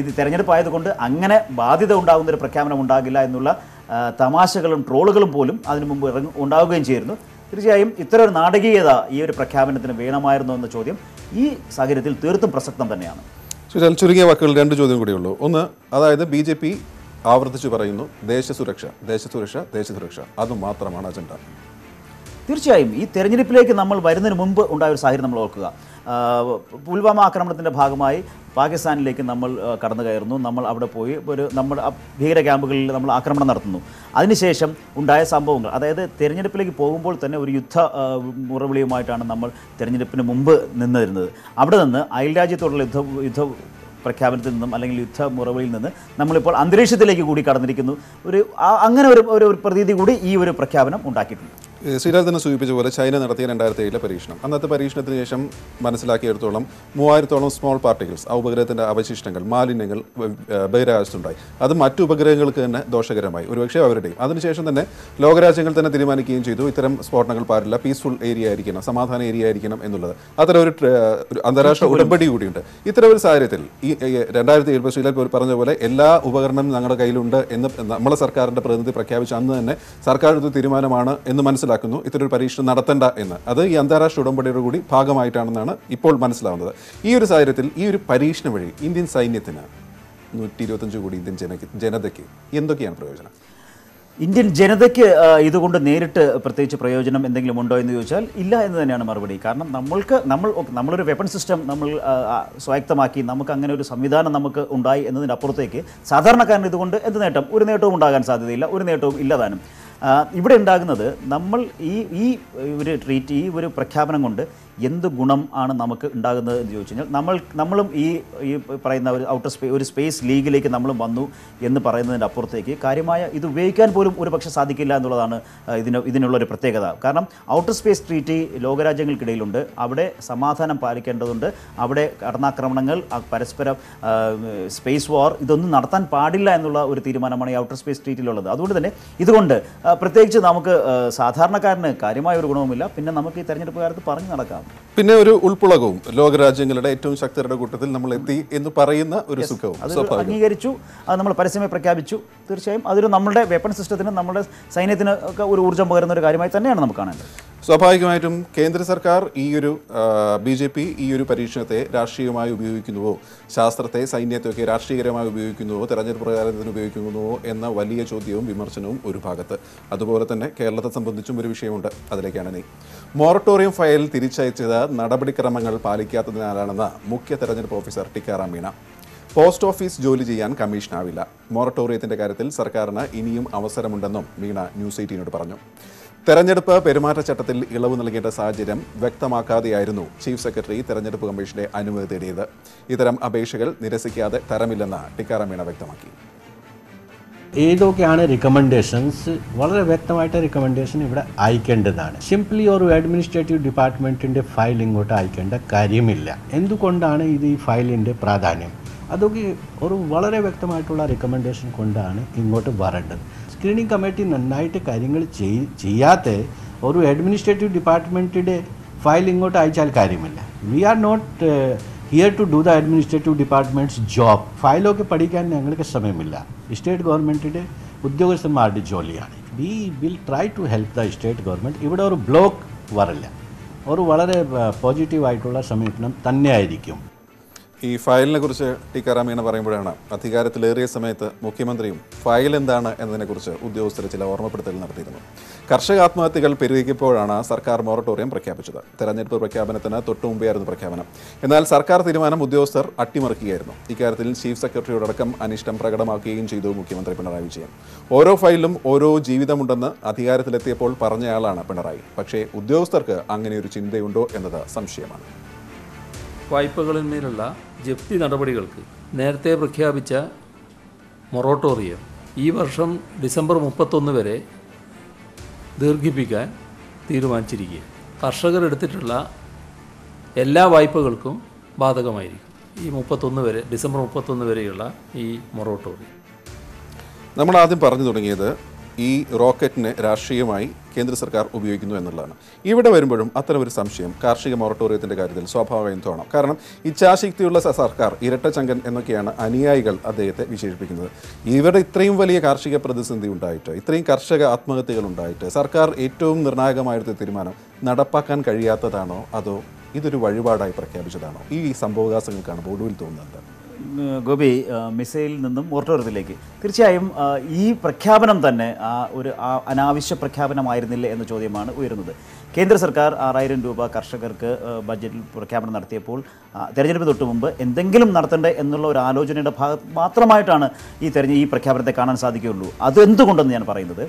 ഇത് തെരഞ്ഞെടുപ്പായതുകൊണ്ട് അങ്ങനെ ബാധ്യത ഉണ്ടാകുന്നൊരു പ്രഖ്യാപനം ഉണ്ടാകില്ല എന്നുള്ള തമാശകളും ട്രോളുകളും പോലും അതിനു മുമ്പ് ഉണ്ടാവുകയും ചെയ്തിരുന്നു. തീർച്ചയായും ഇത്തരം ഒരു നാടകീയത ഈ ഒരു പ്രഖ്യാപനത്തിന് വേണമായിരുന്നോ എന്ന ചോദ്യം ഈ സാഹചര്യത്തിൽ തീർത്തും പ്രസക്തം തന്നെയാണ്. ചുരുങ്ങിയ വാക്കുകൾ 2 ചോദ്യം കൂടിയുള്ളൂ. ഒന്ന്, അതായത് BJP ആവർത്തിച്ച് പറയുന്നു ദേശസുരക്ഷ അതുമാത്രമാണ് അജണ്ട. തീർച്ചയായും ഈ തെരഞ്ഞെടുപ്പിലേക്ക് നമ്മൾ വരുന്നതിന് മുമ്പ് ഉണ്ടായ ഒരു സാഹചര്യം നമ്മൾ ഓർക്കുക. പുൽവാമ ആക്രമണത്തിൻ്റെ ഭാഗമായി പാകിസ്ഥാനിലേക്ക് നമ്മൾ കടന്നു കയറുന്നു. നമ്മൾ അവിടെ പോയി നമ്മുടെ ഭീകര ക്യാമ്പുകളിൽ നമ്മൾ ആക്രമണം നടത്തുന്നു. അതിനുശേഷം ഉണ്ടായ സംഭവങ്ങൾ, അതായത് തിരഞ്ഞെടുപ്പിലേക്ക് പോകുമ്പോൾ തന്നെ ഒരു യുദ്ധ മുറവിളിയുമായിട്ടാണ് നമ്മൾ തിരഞ്ഞെടുപ്പിന് മുമ്പ് നിന്നിരുന്നത്. അവിടെ നിന്ന് അയൽരാജ്യത്തോടുള്ള യുദ്ധ പ്രഖ്യാപനത്തിൽ നിന്നും അല്ലെങ്കിൽ യുദ്ധ മുറവിളിയിൽ നിന്ന് നമ്മളിപ്പോൾ അന്തരീക്ഷത്തിലേക്ക് കൂടി കടന്നിരിക്കുന്നു. അങ്ങനെ ഒരു പ്രതീതി കൂടി ഈ ഒരു പ്രഖ്യാപനം ഉണ്ടാക്കിയിട്ടുണ്ട്. ശ്രീലാൽ തന്നെ സൂചിപ്പിച്ച പോലെ ചൈന നടത്തിയ 2007 പരീക്ഷണം, അന്നത്തെ പരീക്ഷണത്തിന് ശേഷം മനസ്സിലാക്കിയെടുത്തോളം 3000-ഓളം സ്മോൾ പാർട്ടിക്കിൾസ്, ആ ഉപഗ്രഹത്തിൻ്റെ അവശിഷ്ടങ്ങൾ, മാലിന്യങ്ങൾ ബഹിരാകാശത്തുണ്ടായി. അത് മറ്റു ഉപഗ്രഹങ്ങൾക്ക് തന്നെ ദോഷകരമായി, ഒരുപക്ഷെ അവരുടെയും. അതിനുശേഷം തന്നെ ലോകരാജ്യങ്ങൾ തന്നെ തീരുമാനിക്കുകയും ചെയ്തു ഇത്തരം സ്ഫോടനങ്ങൾ പാടില്ല, പീസ്ഫുൾ ഏരിയ ആയിരിക്കണം, സമാധാന ഏരിയ ആയിരിക്കണം എന്നുള്ളത്. അത്തരം ഒരു അന്താരാഷ്ട്ര ഉടമ്പടി കൂടിയുണ്ട്. ഇത്തരം ഒരു സാഹചര്യത്തിൽ ഈ 2007 ശ്രീലാൽ പറഞ്ഞ പോലെ എല്ലാ ഉപകരണവും ഞങ്ങളുടെ കയ്യിലുണ്ട് എന്ന് നമ്മളെ സർക്കാരിൻ്റെ പ്രതിനിധി പ്രഖ്യാപിച്ച അന്ന് തന്നെ സർക്കാർ എടുത്ത തീരുമാനമാണ് എന്ന് മനസ്സിലാക്കുന്നു ഇത്തരൊരു പരീക്ഷണം നടത്തേണ്ട എന്ന്. അത് ഈ അന്താരാഷ്ട്ര ഉടമ്പടിയുടെ കൂടി ഭാഗമായിട്ടാണെന്നാണ് ഇപ്പോൾ മനസ്സിലാവുന്നത്. ഈ ഒരു സാഹചര്യത്തിൽ ഈ ഒരു പരീക്ഷണം വഴി ഇന്ത്യൻ സൈന്യത്തിന് 125 കോടി ഇന്ത്യൻ ജനതയ്ക്ക് എന്തൊക്കെയാണ് പ്രയോജനം? ഇന്ത്യൻ ജനതയ്ക്ക് ഇതുകൊണ്ട് നേരിട്ട് പ്രത്യേകിച്ച് പ്രയോജനം എന്തെങ്കിലും ഉണ്ടോ എന്ന് ചോദിച്ചാൽ ഇല്ല എന്ന് തന്നെയാണ് മറുപടി. കാരണം നമ്മളൊരു വെപ്പൺ സിസ്റ്റം നമ്മൾ സ്വായത്തമാക്കി, നമുക്ക് അങ്ങനെ ഒരു സംവിധാനം നമുക്ക് ഉണ്ടായി എന്നതിനപ്പുറത്തേക്ക് സാധാരണക്കാരന് ഇതുകൊണ്ട് എന്ത് നേട്ടം? ഒരു നേട്ടവും ഉണ്ടാകാൻ സാധ്യതയില്ല, ഒരു നേട്ടവും ഇല്ലതാനും. ഇവിടെ ഉണ്ടാകുന്നത് നമ്മൾ ഈ ഒരു പ്രഖ്യാപനം കൊണ്ട് എന്ത് ഗുണം ആണ് നമുക്ക് ഉണ്ടാകുന്നത് എന്ന് ചോദിച്ചു കഴിഞ്ഞാൽ നമ്മളും ഈ പറയുന്ന ഒരു സ്പേസ് ലീഗിലേക്ക് നമ്മളും വന്നു എന്ന് പറയുന്നതിൻ്റെ അപ്പുറത്തേക്ക് കാര്യമായ ഇത് ഉപയോഗിക്കാൻ പോലും ഒരു പക്ഷേ സാധിക്കില്ല എന്നുള്ളതാണ് ഇതിനുള്ളൊരു പ്രത്യേകത. കാരണം ഔട്ടർ സ്പേസ് ട്രീറ്റി ലോകരാജ്യങ്ങൾക്കിടയിലുണ്ട്. അവിടെ സമാധാനം പാലിക്കേണ്ടതുണ്ട്. അവിടെ കടന്നാക്രമണങ്ങൾ, പരസ്പരം സ്പേസ് വാർ ഇതൊന്നും നടത്താൻ പാടില്ല എന്നുള്ള ഒരു തീരുമാനമാണ് ഈ ഔട്ടർ സ്പേസ് ട്രീറ്റിയിലുള്ളത്. അതുകൊണ്ട് തന്നെ ഇതുകൊണ്ട് പ്രത്യേകിച്ച് നമുക്ക് സാധാരണക്കാരന് കാര്യമായ ഒരു ഗുണവുമില്ല. പിന്നെ നമുക്ക് ഈ തെരഞ്ഞെടുപ്പ് കാലത്ത് പറഞ്ഞു നടക്കാം. പിന്നെ ഒരു ഉൾപ്പുളകവും ലോകരാജ്യങ്ങളുടെ ഏറ്റവും ശക്തരുടെ കൂട്ടത്തിൽ നമ്മൾ എത്തി എന്ന് പറയുന്ന ഒരു സുഖവും അംഗീകരിച്ചു. അത് നമ്മൾ പരസ്യമായി പ്രഖ്യാപിച്ചു. തീർച്ചയായും അതൊരു നമ്മുടെ വെപ്പൺ സിസ്റ്റത്തിന്, നമ്മുടെ സൈന്യത്തിന് ഒക്കെ ഒരു ഊർജ്ജം പകരുന്ന ഒരു കാര്യമായി തന്നെയാണ് നമുക്ക് കാണേണ്ടത്. സ്വാഭാവികമായിട്ടും കേന്ദ്ര സർക്കാർ BJP ഈ ഒരു പരീക്ഷണത്തെ രാഷ്ട്രീയമായി ഉപയോഗിക്കുന്നുവോ, ശാസ്ത്രത്തെ സൈന്യത്തെയൊക്കെ രാഷ്ട്രീയകരമായി ഉപയോഗിക്കുന്നുവോ, തെരഞ്ഞെടുപ്പ് പ്രചാരണത്തിന് ഉപയോഗിക്കുന്നുവോ എന്ന വലിയ ചോദ്യവും വിമർശനവും ഒരു ഭാഗത്ത്. അതുപോലെ തന്നെ കേരളത്തെ സംബന്ധിച്ചും ഒരു വിഷയമുണ്ട്. അതിലേക്കാണ് നീ മൊറട്ടോറിയം ഫയൽ തിരിച്ചയച്ചത് നടപടിക്രമങ്ങൾ പാലിക്കാത്തതിനാലാണെന്ന് മുഖ്യ തെരഞ്ഞെടുപ്പ് officer Tikaram Meena. Post office ജോലി ചെയ്യാൻ കമ്മീഷനാവില്ല. മൊറട്ടോറിയത്തിന്റെ കാര്യത്തിൽ സർക്കാരിന് ഇനിയും അവസരമുണ്ടെന്നും മീണ ന്യൂസ് 18 പറഞ്ഞു. തെരഞ്ഞെടുപ്പ് പെരുമാറ്റച്ചട്ടത്തിൽ ഇളവ് നൽകേണ്ട സാഹചര്യം വ്യക്തമാക്കാതെയായിരുന്നു ചീഫ് സെക്രട്ടറി തെരഞ്ഞെടുപ്പ് കമ്മീഷന്റെ അനുമതി തേടിയത്. ഇത്തരം അപേക്ഷകൾ നിരസിക്കാതെ തരമില്ലെന്ന് ടിക്കാറാം മീണ വ്യക്തമാക്കി. ഏതൊക്കെയാണ് റിക്കമെൻഡേഷൻസ്, വളരെ വ്യക്തമായിട്ട് റിക്കമെൻഡേഷൻ ഇവിടെ അയക്കേണ്ടതാണ്. സിംപ്ലി ഒരു അഡ്മിനിസ്ട്രേറ്റീവ് ഡിപ്പാർട്ട്മെൻറ്റിൻ്റെ ഫയൽ ഇങ്ങോട്ട് അയക്കേണ്ട കാര്യമില്ല. എന്തുകൊണ്ടാണ് ഈ ഫയലിൻ്റെ പ്രാധാന്യം? അതൊക്കെ ഒരു വളരെ വ്യക്തമായിട്ടുള്ള റിക്കമെൻഡേഷൻ കൊണ്ടാണ് ഇങ്ങോട്ട് വരേണ്ടത്. സ്ക്രീനിങ് കമ്മിറ്റി നന്നായിട്ട് കാര്യങ്ങൾ ചെയ്യാത്ത ഒരു അഡ്മിനിസ്ട്രേറ്റീവ് ഡിപ്പാർട്ട്മെൻറ്റിൻ്റെ ഫയൽ ഇങ്ങോട്ട് അയച്ചാൽ കാര്യമില്ല. We are not here to do the administrative departments job. ഫയലൊക്കെ പഠിക്കാൻ ഞങ്ങൾക്ക് സമയമില്ല. സ്റ്റേറ്റ് ഗവൺമെൻറ്റിൻ്റെ ഉദ്യോഗസ്ഥന്മാരുടെ ജോലിയാണ്. We will try to help the state government. ഇവിടെ ഒരു ബ്ലോക്ക് വരില്ല. ഒരു വളരെ പോസിറ്റീവായിട്ടുള്ള സമീപനം തന്നെയായിരിക്കും. ഈ ഫയലിനെ കുറിച്ച് ടിക്കാറാം മീണ പറയുമ്പോഴാണ് അധികാരത്തിലേറിയ സമയത്ത് മുഖ്യമന്ത്രിയും ഫയൽ എന്താണ് എന്നതിനെക്കുറിച്ച് ഉദ്യോഗസ്ഥർ ചില ഓർമ്മപ്പെടുത്തൽ നടത്തിയിരുന്നു. കർഷക ആത്മഹത്യകൾ പെരുകിയപ്പോഴാണ് സർക്കാർ മൊറട്ടോറിയം പ്രഖ്യാപിച്ചത്. തെരഞ്ഞെടുപ്പ് പ്രഖ്യാപനത്തിന് തൊട്ടുമുമ്പായിരുന്നു പ്രഖ്യാപനം. എന്നാൽ സർക്കാർ തീരുമാനം ഉദ്യോഗസ്ഥർ അട്ടിമറിക്കുകയായിരുന്നു. ഇക്കാര്യത്തിൽ ചീഫ് സെക്രട്ടറിയോടക്കം അനിഷ്ടം പ്രകടമാക്കുകയും ചെയ്തു മുഖ്യമന്ത്രി പിണറായി വിജയൻ. ഓരോ ഫയലിലും ഓരോ ജീവിതമുണ്ടെന്ന് അധികാരത്തിലെത്തിയപ്പോൾ പറഞ്ഞയാളാണ് പിണറായി. പക്ഷേ ഉദ്യോഗസ്ഥർക്ക് അങ്ങനെയൊരു ചിന്തയുണ്ടോ എന്നത് സംശയമാണ്. വായ്പകളിന്മേലുള്ള ജപ്തി നടപടികൾക്ക് നേരത്തെ പ്രഖ്യാപിച്ച മൊറട്ടോറിയം ഈ വർഷം ഡിസംബർ 31 വരെ ദീർഘിപ്പിക്കാൻ തീരുമാനിച്ചിരിക്കുക. കർഷകർ എടുത്തിട്ടുള്ള എല്ലാ വായ്പകൾക്കും ബാധകമായിരിക്കും ഈ ഡിസംബർ 31 വരെയുള്ള ഈ മൊറട്ടോറിയം. നമ്മൾ ആദ്യം പറഞ്ഞു തുടങ്ങിയത് ഈ റോക്കറ്റിനെ രാഷ്ട്രീയമായി കേന്ദ്ര സർക്കാർ ഉപയോഗിക്കുന്നു എന്നുള്ളതാണ്. ഇവിടെ വരുമ്പോഴും അത്തരം ഒരു സംശയം കാർഷിക മൊറട്ടോറിയത്തിൻ്റെ കാര്യത്തിൽ സ്വാഭാവികം തോന്നാം. കാരണം ഇച്ഛാശക്തിയുള്ള സർക്കാർ, ഇരട്ടച്ചങ്കൻ എന്നൊക്കെയാണ് അനുയായികൾ അദ്ദേഹത്തെ വിശേഷിപ്പിക്കുന്നത്. ഇവരുടെ ഇത്രയും വലിയ കാർഷിക പ്രതിസന്ധി ഉണ്ടായിട്ട്, ഇത്രയും കർഷക ആത്മഹത്യകൾ ഉണ്ടായിട്ട് സർക്കാർ ഏറ്റവും നിർണായകമായൊരു തീരുമാനം നടപ്പാക്കാൻ കഴിയാത്തതാണോ, അതോ ഇതൊരു വഴിപാടായി പ്രഖ്യാപിച്ചതാണോ? ഈ സംഭവവികാസങ്ങൾക്കാണ് ഒടുവിൽ തോന്നുന്നത്. ഗോപി, മിസൈലിൽ നിന്നും മോർട്ടോറിയത്തിലേക്ക് തീർച്ചയായും ഈ പ്രഖ്യാപനം തന്നെ ഒരു അനാവശ്യ പ്രഖ്യാപനമായിരുന്നില്ല എന്ന ചോദ്യമാണ് ഉയരുന്നത്. കേന്ദ്ര സർക്കാർ 6000 രൂപ കർഷകർക്ക് ബഡ്ജറ്റിൽ പ്രഖ്യാപനം നടത്തിയപ്പോൾ തെരഞ്ഞെടുപ്പ് തൊട്ട് മുമ്പ് എന്തെങ്കിലും നടത്തണ്ടേ എന്നുള്ള ഒരു ആലോചനയുടെ മാത്രമായിട്ടാണ് ഈ പ്രഖ്യാപനത്തെ കാണാൻ സാധിക്കുകയുള്ളൂ. അതെന്തുകൊണ്ടെന്ന് ഞാൻ പറയുന്നത്,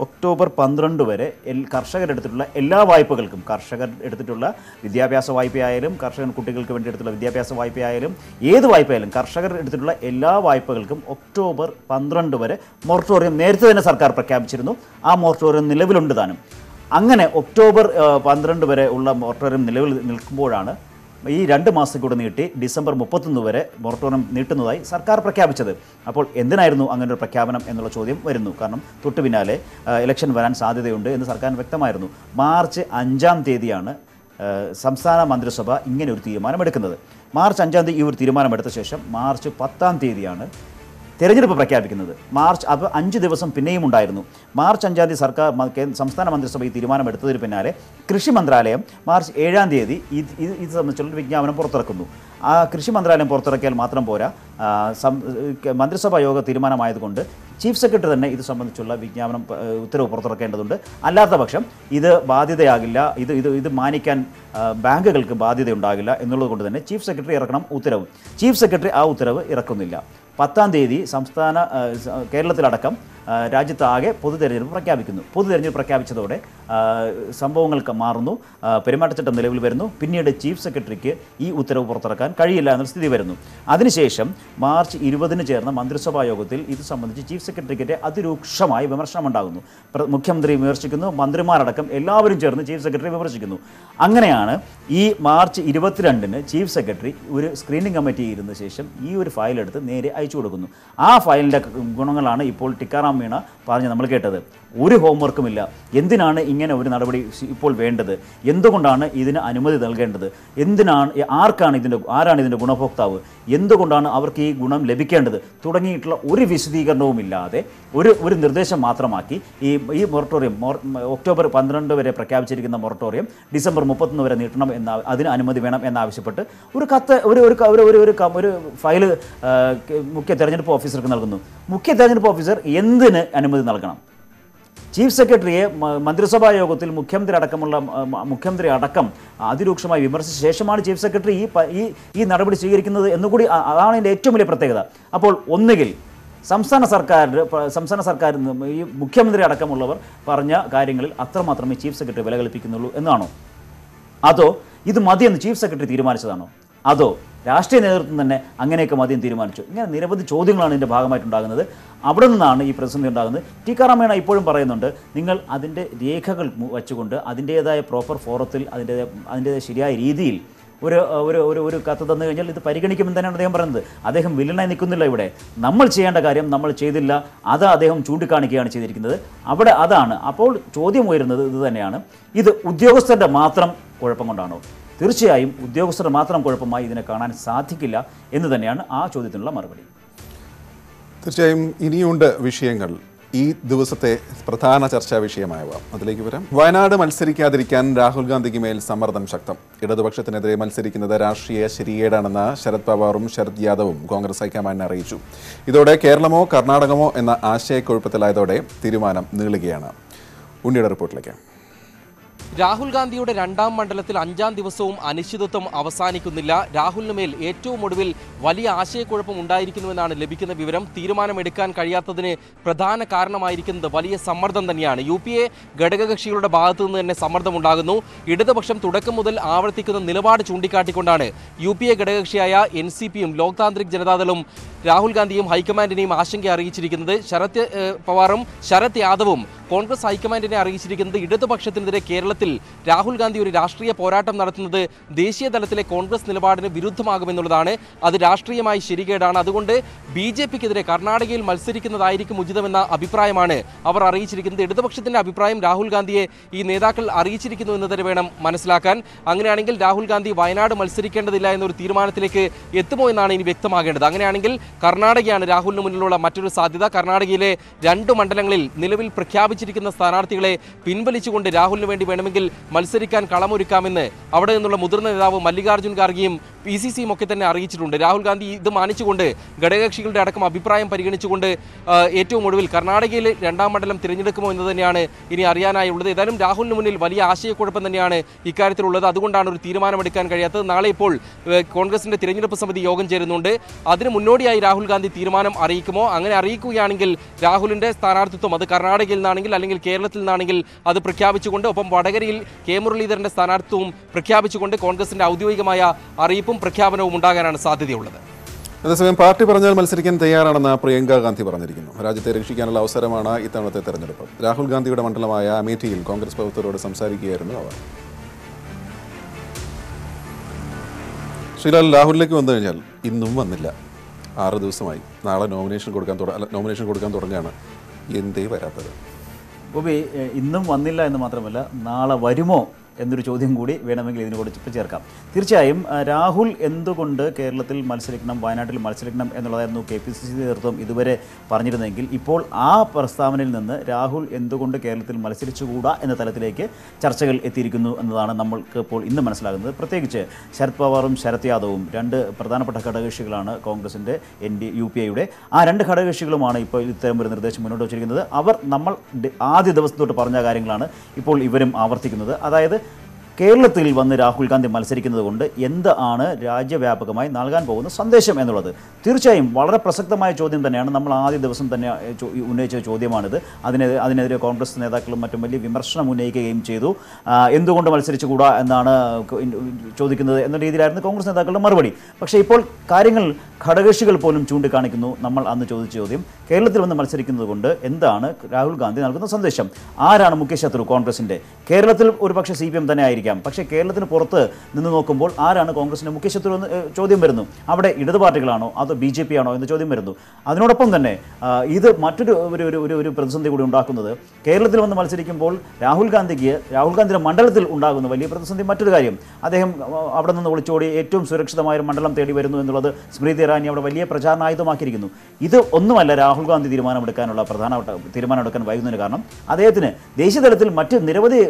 ഒക്ടോബർ 12 വരെ കർഷകർ എടുത്തിട്ടുള്ള എല്ലാ വായ്പകൾക്കും, കർഷകർ എടുത്തിട്ടുള്ള വിദ്യാഭ്യാസ വായ്പയായാലും കർഷകർ കുട്ടികൾക്ക് വേണ്ടി എടുത്തുള്ള വിദ്യാഭ്യാസ വായ്പയായാലും ഏത് വായ്പയായാലും കർഷകർ എടുത്തിട്ടുള്ള എല്ലാ വായ്പകൾക്കും ഒക്ടോബർ 12 വരെ മൊറട്ടോറിയം നേരത്തെ തന്നെ സർക്കാർ പ്രഖ്യാപിച്ചിരുന്നു. ആ മൊറട്ടോറിയം നിലവിലുണ്ട് താനും. അങ്ങനെ ഒക്ടോബർ 12 വരെ ഉള്ള മൊറട്ടോറിയം നിലവിൽ നിൽക്കുമ്പോഴാണ് ഈ 2 മാസം കൂടെ നീട്ടി ഡിസംബർ 31 വരെ മൊറട്ടോറിയം നീട്ടുന്നതായി സർക്കാർ പ്രഖ്യാപിച്ചത്. അപ്പോൾ എന്തിനായിരുന്നു അങ്ങനെ ഒരു പ്രഖ്യാപനം എന്നുള്ള ചോദ്യം വരുന്നു. കാരണം തൊട്ടു പിന്നാലെ ഇലക്ഷൻ വരാൻ സാധ്യതയുണ്ട് എന്ന് സർക്കാരിന് വ്യക്തമായിരുന്നു. മാർച്ച് 5-ാം തീയതിയാണ് സംസ്ഥാന മന്ത്രിസഭ ഇങ്ങനെ ഒരു തീരുമാനമെടുക്കുന്നത്. മാർച്ച് 5-ാം തീയതി ഈ ഒരു തീരുമാനമെടുത്ത ശേഷം മാർച്ച് 10-ാം തീയതിയാണ് തെരഞ്ഞെടുപ്പ് പ്രഖ്യാപിക്കുന്നത്. അപ്പോൾ 5 ദിവസം പിന്നെയും ഉണ്ടായിരുന്നു. മാർച്ച് 5-ാം തീയതി സംസ്ഥാന മന്ത്രിസഭ ഈ തീരുമാനമെടുത്തതിന് പിന്നാലെ കൃഷി മന്ത്രാലയം മാർച്ച് 7-ാം തീയതി ഇത് സംബന്ധിച്ചുള്ള വിജ്ഞാപനം പുറത്തിറക്കുന്നു. ആ കൃഷി മന്ത്രാലയം പുറത്തിറക്കിയാൽ മാത്രം പോരാ, മന്ത്രിസഭാ യോഗ തീരുമാനമായതുകൊണ്ട് ചീഫ് സെക്രട്ടറി തന്നെ ഇത് സംബന്ധിച്ചുള്ള ഉത്തരവ് പുറത്തിറക്കേണ്ടതുണ്ട്. അല്ലാത്ത പക്ഷം ഇത് ബാധ്യതയാകില്ല, ഇത് മാനിക്കാൻ ബാങ്കുകൾക്ക് ബാധ്യതയുണ്ടാകില്ല എന്നുള്ളത് കൊണ്ട് തന്നെ ചീഫ് സെക്രട്ടറി ഇറക്കണം ഉത്തരവ്. ചീഫ് സെക്രട്ടറി ആ ഉത്തരവ് ഇറക്കുന്നില്ല. 10-ാം തീയതി കേരളത്തിലടക്കം രാജ്യത്താകെ പൊതു തെരഞ്ഞെടുപ്പ് പ്രഖ്യാപിക്കുന്നു. പൊതു തെരഞ്ഞെടുപ്പ് പ്രഖ്യാപിച്ചതോടെ സംഭവങ്ങൾക്ക് മാറുന്നു, പെരുമാറ്റച്ചട്ടം നിലവിൽ വരുന്നു. പിന്നീട് ചീഫ് സെക്രട്ടറിക്ക് ഈ ഉത്തരവ് പുറത്തിറക്കാൻ കഴിയില്ല എന്നൊരു സ്ഥിതി വരുന്നു. അതിനുശേഷം മാർച്ച് 20-ന് ചേർന്ന മന്ത്രിസഭാ യോഗത്തിൽ ഇത് സംബന്ധിച്ച് ചീഫ് സെക്രട്ടറിക്കെതിരെ അതിരൂക്ഷമായ വിമർശനമുണ്ടാകുന്നു. മുഖ്യമന്ത്രി വിമർശിക്കുന്നു, മന്ത്രിമാരടക്കം എല്ലാവരും ചേർന്ന് ചീഫ് സെക്രട്ടറി വിമർശിക്കുന്നു. അങ്ങനെയാണ് ഈ മാർച്ച് 22-ന് ചീഫ് സെക്രട്ടറി ഒരു സ്ക്രീനിംഗ് കമ്മിറ്റി ഇരുന്ന ശേഷം ഈ ഒരു ഫയലെടുത്ത് നേരെ അയച്ചു കൊടുക്കുന്നു. ആ ഫയലിൻ്റെ ഗുണങ്ങളാണ് ഇപ്പോൾ ടിക്കാറാം മീണ പറഞ്ഞ് നമ്മൾ കേട്ടത്. ഒരു ഹോംവർക്കുമില്ല. എന്തിനാണ് ഇങ്ങനെ ഒരു നടപടി ഇപ്പോൾ വേണ്ടത്? എന്തുകൊണ്ടാണ് ഇതിന് അനുമതി നൽകേണ്ടത്? ആരാണ് ഇതിൻ്റെ ഗുണഭോക്താവ്? എന്തുകൊണ്ടാണ് അവർക്ക് ഈ ഗുണം ലഭിക്കേണ്ടത്? തുടങ്ങിയിട്ടുള്ള ഒരു വിശദീകരണവുമില്ലാതെ ഒരു നിർദ്ദേശം മാത്രമാക്കി ഈ മൊറട്ടോറിയം ഒക്ടോബർ 12 വരെ പ്രഖ്യാപിച്ചിരിക്കുന്ന മൊറട്ടോറിയം ഡിസംബർ 31 വരെ നീട്ടണം അതിന് അനുമതി വേണം എന്നാവശ്യപ്പെട്ട് ഒരു കത്ത് ഒരു ഫയൽ മുഖ്യ തെരഞ്ഞെടുപ്പ് ഓഫീസർക്ക് നൽകുന്നു. മുഖ്യ തെരഞ്ഞെടുപ്പ് ഓഫീസർ എന്തിന് അനുമതി നൽകണം? ചീഫ് സെക്രട്ടറിയെ മന്ത്രിസഭാ യോഗത്തിൽ മുഖ്യമന്ത്രി അടക്കം അതിരൂക്ഷമായി വിമർശിച്ച ശേഷമാണ് ചീഫ് സെക്രട്ടറി ഈ നടപടി സ്വീകരിക്കുന്നത് എന്നുകൂടി അതാണ് ഇതിൻ്റെ ഏറ്റവും വലിയ പ്രത്യേകത. അപ്പോൾ ഒന്നുകിൽ സംസ്ഥാന സർക്കാർ ഈ മുഖ്യമന്ത്രി അടക്കമുള്ളവർ പറഞ്ഞ കാര്യങ്ങളിൽ അത്രമാത്രമേ ചീഫ് സെക്രട്ടറി വില കൽപ്പിക്കുന്നുള്ളൂ എന്നാണോ? അതോ ഇത് മതിയെന്ന് ചീഫ് സെക്രട്ടറി തീരുമാനിച്ചതാണോ? അതോ രാഷ്ട്രീയ നേതൃത്വം തന്നെ അങ്ങനെയൊക്കെ മതിയും തീരുമാനിച്ചു? ഇങ്ങനെ നിരവധി ചോദ്യങ്ങളാണ് ഇതിൻ്റെ ഭാഗമായിട്ടുണ്ടാകുന്നത്. അവിടെ നിന്നാണ് ഈ പ്രതിസന്ധി ഉണ്ടാകുന്നത്. ടിക്കാറാം മീണ ഇപ്പോഴും പറയുന്നുണ്ട്, നിങ്ങൾ അതിൻ്റെ രേഖകൾ വച്ചുകൊണ്ട് അതിൻ്റേതായ പ്രോപ്പർ ഫോറത്തിൽ അതിൻ്റേതായ ശരിയായ രീതിയിൽ ഒരു കത്ത് തന്നു കഴിഞ്ഞാൽ ഇത് പരിഗണിക്കുമെന്ന് തന്നെയാണ് അദ്ദേഹം പറയുന്നത്. അദ്ദേഹം വില്ലനായി നിൽക്കുന്നില്ല. ഇവിടെ നമ്മൾ ചെയ്യേണ്ട കാര്യം നമ്മൾ ചെയ്തില്ല, അത് അദ്ദേഹം ചൂണ്ടിക്കാണിക്കുകയാണ് ചെയ്തിരിക്കുന്നത്. അവിടെ അതാണ്. അപ്പോൾ ചോദ്യം ഉയരുന്നത് ഇത് തന്നെയാണ്, ഇത് ഉദ്യോഗസ്ഥരുടെ മാത്രം കുഴപ്പം കൊണ്ടാണോ? തീർച്ചയായും ഉദ്യോഗസ്ഥർ മാത്രം കുഴപ്പമായി ഇതിനെ കാണാൻ സാധിക്കില്ല എന്ന് തന്നെയാണ് ആ ചോദ്യത്തിനുള്ള മറുപടി. തീർച്ചയായും ഇനിയുണ്ട് വിഷയങ്ങൾ, ഈ ദിവസത്തെ പ്രധാന ചർച്ചാ വിഷയമായവ. അതിലേക്ക് വരാം. വയനാട് മത്സരിക്കാതിരിക്കാൻ രാഹുൽ ഗാന്ധിക്ക് മേൽ സമ്മർദ്ദം ശക്തം. ഇടതുപക്ഷത്തിനെതിരെ മത്സരിക്കുന്നത് രാഷ്ട്രീയ ശരികേടാണെന്ന് ശരത് പവാറും ശരത് യാദവും കോൺഗ്രസ് ഹൈക്കമാൻഡിനെ അറിയിച്ചു. ഇതോടെ കേരളമോ കർണാടകമോ എന്ന ആശയക്കുഴപ്പത്തിലായതോടെ തീരുമാനം നീളുകയാണ്. ഉണ്ണിയുടെ റിപ്പോർട്ടിലേക്ക്. രാഹുൽ ഗാന്ധിയുടെ 2ാം മണ്ഡലത്തിൽ 5ാം ദിവസവും അനിശ്ചിതത്വം അവസാനിക്കുന്നില്ല. രാഹുലിന് മേൽ ഏറ്റവും ഒടുവിൽ വലിയ ആശയക്കുഴപ്പം ഉണ്ടായിരിക്കുന്നുവെന്നാണ് ലഭിക്കുന്ന വിവരം. തീരുമാനമെടുക്കാൻ കഴിയാത്തതിന് പ്രധാന കാരണമായിരിക്കുന്നത് വലിയ സമ്മർദ്ദം തന്നെയാണ്. UPA ഘടകകക്ഷികളുടെ ഭാഗത്തു നിന്ന് തന്നെ സമ്മർദ്ദമുണ്ടാകുന്നു. ഇടതുപക്ഷം തുടക്കം മുതൽ ആവർത്തിക്കുന്ന നിലപാട് ചൂണ്ടിക്കാട്ടിക്കൊണ്ടാണ് UPA ഘടകകക്ഷിയായ NCPയും ലോക് താന്ത്രിക് ജനതാദളും രാഹുൽ ഗാന്ധിയും ഹൈക്കമാൻഡിനെയും ആശങ്ക അറിയിച്ചിരിക്കുന്നത്. ശരത് പവാറും ശരത് യാദവും കോൺഗ്രസ് ഹൈക്കമാൻഡിനെ അറിയിച്ചിരിക്കുന്നത് ഇടതുപക്ഷത്തിനെതിരെ കേരളത്തിൽ രാഹുൽ ഗാന്ധി ഒരു രാഷ്ട്രീയ പോരാട്ടം നടത്തുന്നത് ദേശീയ തലത്തിലെ കോൺഗ്രസ് നിലപാടിന് വിരുദ്ധമാകുമെന്നുള്ളതാണ്. അത് രാഷ്ട്രീയമായി ശരികേടാണ്. അതുകൊണ്ട് BJPക്കെതിരെ കർണാടകയിൽ മത്സരിക്കുന്നതായിരിക്കും ഉചിതമെന്ന അഭിപ്രായമാണ് അവർ അറിയിച്ചിരിക്കുന്നത്. ഇടതുപക്ഷത്തിന്റെ അഭിപ്രായം രാഹുൽ ഗാന്ധിയെ ഈ നേതാക്കൾ അറിയിച്ചിരിക്കുന്നു എന്ന് തന്നെ വേണം മനസ്സിലാക്കാൻ. അങ്ങനെയാണെങ്കിൽ രാഹുൽ ഗാന്ധി വയനാട് മത്സരിക്കേണ്ടതില്ല എന്നൊരു തീരുമാനത്തിലേക്ക് എത്തുമോ എന്നാണ് ഇനി വ്യക്തമാകേണ്ടത്. അങ്ങനെയാണെങ്കിൽ കർണാടകയാണ് രാഹുലിന് മുന്നിലുള്ള മറ്റൊരു സാധ്യത. കർണാടകയിലെ 2 മണ്ഡലങ്ങളിൽ നിലവിൽ പ്രഖ്യാപിച്ച പ്രഖ്യാപിച്ചിരിക്കുന്ന സ്ഥാനാർത്ഥികളെ പിൻവലിച്ചുകൊണ്ട് രാഹുലിന് വേണ്ടി വേണമെങ്കിൽ മത്സരിക്കാൻ കളമൊരുക്കാമെന്ന് അവിടെ നിന്നുള്ള മുതിർന്ന നേതാവ് മല്ലികാർജ്ജുൻ ഖാർഗെയും PCCയും ഒക്കെ തന്നെ അറിയിച്ചിട്ടുണ്ട്. രാഹുൽ ഗാന്ധി ഇത് മാനിച്ചുകൊണ്ട് ഘടകകക്ഷികളുടെ അടക്കം അഭിപ്രായം പരിഗണിച്ചുകൊണ്ട് ഏറ്റവും ഒടുവിൽ കർണാടകയിൽ രണ്ടാം മണ്ഡലം തിരഞ്ഞെടുക്കുമോ എന്ന് തന്നെയാണ് ഇനി അറിയാനായുള്ളത്. ഏതായാലും രാഹുലിന് മുന്നിൽ വലിയ ആശയക്കുഴപ്പം തന്നെയാണ് ഇക്കാര്യത്തിലുള്ളത്. അതുകൊണ്ടാണ് ഒരു തീരുമാനമെടുക്കാൻ കഴിയാത്തത്. നാളെ ഇപ്പോൾ കോൺഗ്രസിന്റെ തിരഞ്ഞെടുപ്പ് സമിതി യോഗം ചേരുന്നുണ്ട്. അതിന് മുന്നോടിയായി രാഹുൽ ഗാന്ധി തീരുമാനം അറിയിക്കുമോ? അങ്ങനെ അറിയിക്കുകയാണെങ്കിൽ രാഹുലിന്റെ സ്ഥാനാർത്ഥിത്വം അത് കർണാടകയിൽ നിന്നാണെങ്കിൽ അല്ലെങ്കിൽ കേരളത്തിൽ നിന്നാണെങ്കിൽ അത് പ്രഖ്യാപിച്ചുകൊണ്ട്, ഒപ്പം വടകരയിൽ കെ മുരളീധരന്റെ സ്ഥാനാർത്ഥിത്വവും പ്രഖ്യാപിച്ചുകൊണ്ട് കോൺഗ്രസിന്റെ ഔദ്യോഗികമായ അറിയിപ്പും പ്രഖ്യാപനവും ഉണ്ടാകാനാണ് സാധ്യതയുള്ളത്. അതേസമയം പാർട്ടി പറഞ്ഞാൽ മത്സരിക്കാൻ തയ്യാറാണെന്ന് പ്രിയങ്ക ഗാന്ധി പറഞ്ഞിരിക്കുന്നു. രാജ്യത്തെ രക്ഷിക്കാനുള്ള അവസരമാണ് ഇത്തവണത്തെ തെരഞ്ഞെടുപ്പ്. രാഹുൽ ഗാന്ധിയുടെ മണ്ഡലമായ അമേഠിയിൽ കോൺഗ്രസ് പ്രവർത്തകരോട് സംസാരിക്കുകയായിരുന്നു അവർ. ശ്രീലാൽ, രാഹുലിലേക്ക് വന്നു കഴിഞ്ഞാൽ ഇന്നും വന്നില്ല, 6 ദിവസമായി. നാളെ നോമിനേഷൻ കൊടുക്കാൻ തുടങ്ങുകയാണ്. എന്തേ വരാത്തത്? ഗോപി, ഇന്നും വന്നില്ല എന്ന് മാത്രമല്ല, നാളെ വരുമോ എന്നൊരു ചോദ്യം കൂടി വേണമെങ്കിൽ ഇതിനോട് ചേർക്കാം. തീർച്ചയായും രാഹുൽ എന്തുകൊണ്ട് കേരളത്തിൽ മത്സരിക്കണം, വയനാട്ടിൽ മത്സരിക്കണം എന്നുള്ളതായിരുന്നു KPCC നേതൃത്വം ഇതുവരെ പറഞ്ഞിരുന്നെങ്കിൽ ഇപ്പോൾ ആ പ്രസ്താവനയിൽ നിന്ന് രാഹുൽ എന്തുകൊണ്ട് കേരളത്തിൽ മത്സരിച്ചുകൂടാ എന്ന തലത്തിലേക്ക് ചർച്ചകൾ എത്തിയിരിക്കുന്നു എന്നതാണ് നമ്മൾക്ക് ഇപ്പോൾ ഇന്ന് മനസ്സിലാകുന്നത്. പ്രത്യേകിച്ച് ശരത് പവാറും ശരത് യാദവും 2 പ്രധാനപ്പെട്ട ഘടകകക്ഷികളാണ് കോൺഗ്രസിൻ്റെ UPIയുടെ. ആ 2 ഘടകകക്ഷികളുമാണ് ഇപ്പോൾ ഇത്തരം ഒരു നിർദ്ദേശം മുന്നോട്ട് വച്ചിരിക്കുന്നത്. അവർ നമ്മൾ ആദ്യ ദിവസം തൊട്ട് പറഞ്ഞ കാര്യങ്ങളാണ് ഇപ്പോൾ ഇവരും ആവർത്തിക്കുന്നത്. അതായത് കേരളത്തിൽ വന്ന് രാഹുൽ ഗാന്ധി മത്സരിക്കുന്നത് കൊണ്ട് എന്താണ് രാജ്യവ്യാപകമായി നൽകാൻ പോകുന്ന സന്ദേശം എന്നുള്ളത് തീർച്ചയായും വളരെ പ്രസക്തമായ ചോദ്യം തന്നെയാണ്. നമ്മൾ ആദ്യ ദിവസം തന്നെ ഉന്നയിച്ച ചോദ്യമാണിത്. അതിനെതിരെ കോൺഗ്രസ് നേതാക്കളും മറ്റും വലിയ വിമർശനം ഉന്നയിക്കുകയും ചെയ്തു. എന്തുകൊണ്ട് മത്സരിച്ചുകൂടാ എന്നാണ് ചോദിക്കുന്നത് എന്ന രീതിയിലായിരുന്നു കോൺഗ്രസ് നേതാക്കളുടെ മറുപടി. പക്ഷേ ഇപ്പോൾ കാര്യങ്ങൾ ഘടകകക്ഷികൾ പോലും ചൂണ്ടിക്കാണിക്കുന്നു. നമ്മൾ അന്ന് ചോദിച്ച ചോദ്യം, കേരളത്തിൽ വന്ന് മത്സരിക്കുന്നത് കൊണ്ട് എന്താണ് രാഹുൽ ഗാന്ധി നൽകുന്ന സന്ദേശം? ആരാണ് മുഖ്യ ശത്രു കോൺഗ്രസിൻ്റെ? കേരളത്തിൽ ഒരുപക്ഷെ CPM തന്നെ ആയിരിക്കും. പക്ഷേ കേരളത്തിന് പുറത്ത് നിന്ന് നോക്കുമ്പോൾ ആരാണ് കോൺഗ്രസിന്റെ മുഖ്യ ശത്രു എന്ന് ചോദ്യം വരുന്നു. അവിടെ ഇടതു പാർട്ടികളാണോ അതോ BJP ആണോ എന്ന് ചോദ്യം വരുന്നു. അതിനോടൊപ്പം തന്നെ ഇത് മറ്റൊരു ഒരു പ്രതിസന്ധി കൂടി ഉണ്ടാക്കുന്നത്, കേരളത്തിൽ വന്ന് മത്സരിക്കുമ്പോൾ രാഹുൽ ഗാന്ധിയുടെ മണ്ഡലത്തിൽ ഉണ്ടാകുന്ന വലിയ പ്രതിസന്ധി മറ്റൊരു കാര്യം, അദ്ദേഹം അവിടെ നിന്ന് ഒളിച്ചോടി ഏറ്റവും സുരക്ഷിതമായ ഒരു മണ്ഡലം തേടി വരുന്നു എന്നുള്ളത് സ്മൃതി ഇറാനി അവിടെ വലിയ പ്രചാരണായുധമാക്കിയിരിക്കുന്നു. ഇത് ഒന്നുമല്ല രാഹുൽ ഗാന്ധി തീരുമാനമെടുക്കാൻ വൈകുന്നതിന് കാരണം. അദ്ദേഹത്തിന് ദേശീയ തലത്തിൽ മറ്റ് നിരവധി